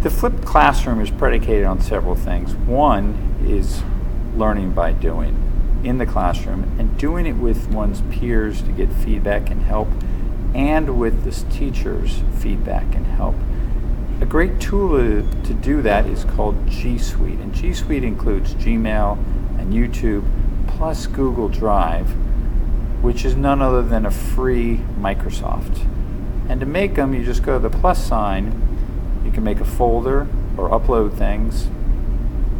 The flipped classroom is predicated on several things. One is learning by doing in the classroom and doing it with one's peers to get feedback and help, and with the teacher's feedback and help. A great tool to do that is called G Suite, and G Suite includes Gmail and YouTube plus Google Drive, which is none other than a free Microsoft. And to make them, you just go to the plus sign. You can make a folder or upload things.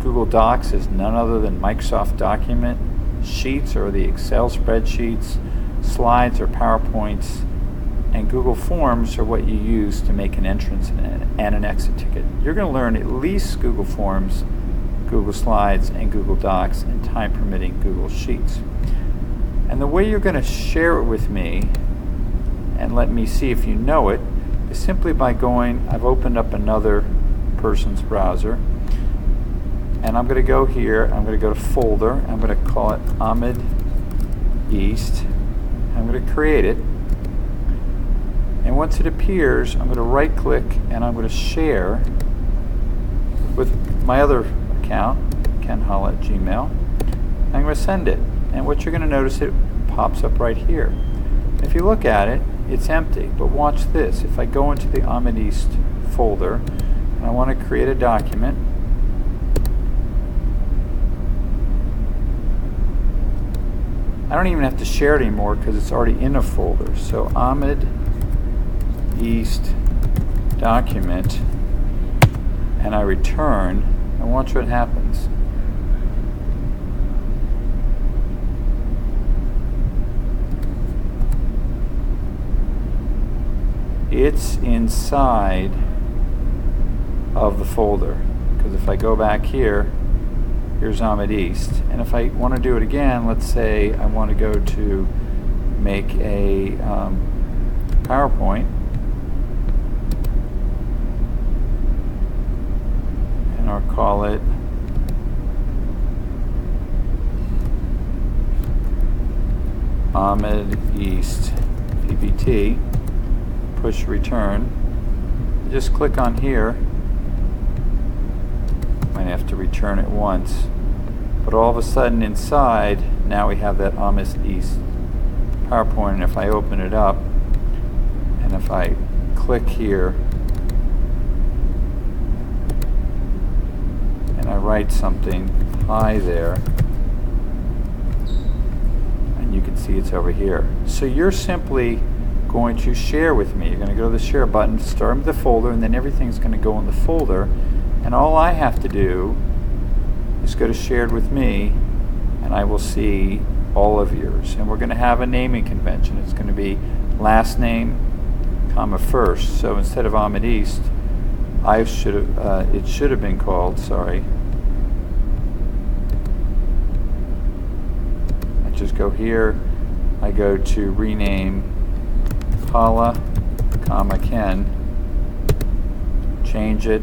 Google Docs is none other than Microsoft Document. Sheets are the Excel spreadsheets. Slides are PowerPoints. And Google Forms are what you use to make an entrance and an exit ticket. You're going to learn at least Google Forms, Google Slides, and Google Docs, and time permitting, Google Sheets. And the way you're going to share it with me and let me see if you know it is simply by going, I've opened up another person's browser, and I'm going to go here, I'm going to go to folder, I'm going to call it Amid East, I'm going to create it, and once it appears, I'm going to right click and I'm going to share with my other account, Ken Hull at Gmail. I'm going to send it, and what you're going to notice, it pops up right here. If you look at it, it's empty, but watch this. If I go into the Amid East folder and I want to create a document, I don't even have to share it anymore because it's already in a folder. So Amid East document, and I return, and watch what happens. It's inside of the folder, because if I go back here, here's Amid East, and if I want to do it again, let's say I want to go to make a PowerPoint, and I'll call it Amid East PPT. Push return. Just click on here. Might have to return it once, but all of a sudden inside now we have that Amid East PowerPoint, and if I open it up and if I click here and I write something, hi there, and you can see it's over here. So you're simply going to share with me. You're going to go to the share button, start with the folder, and then everything's going to go in the folder, and all I have to do is go to shared with me, and I will see all of yours. And we're going to have a naming convention. It's going to be last name, comma first. So instead of Amid East, it should have been called, sorry. I just go here, I go to rename Paula, comma Ken, change it,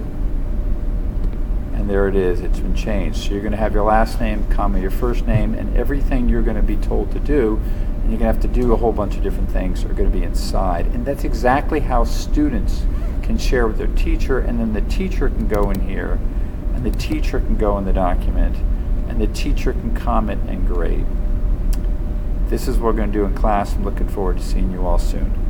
and there it is. It's been changed. So you're going to have your last name, comma your first name, and everything you're going to be told to do, and you're going to have to do a whole bunch of different things are going to be inside. And that's exactly how students can share with their teacher, and then the teacher can go in here, and the teacher can go in the document, and the teacher can comment and grade. This is what we're going to do in class. I'm looking forward to seeing you all soon.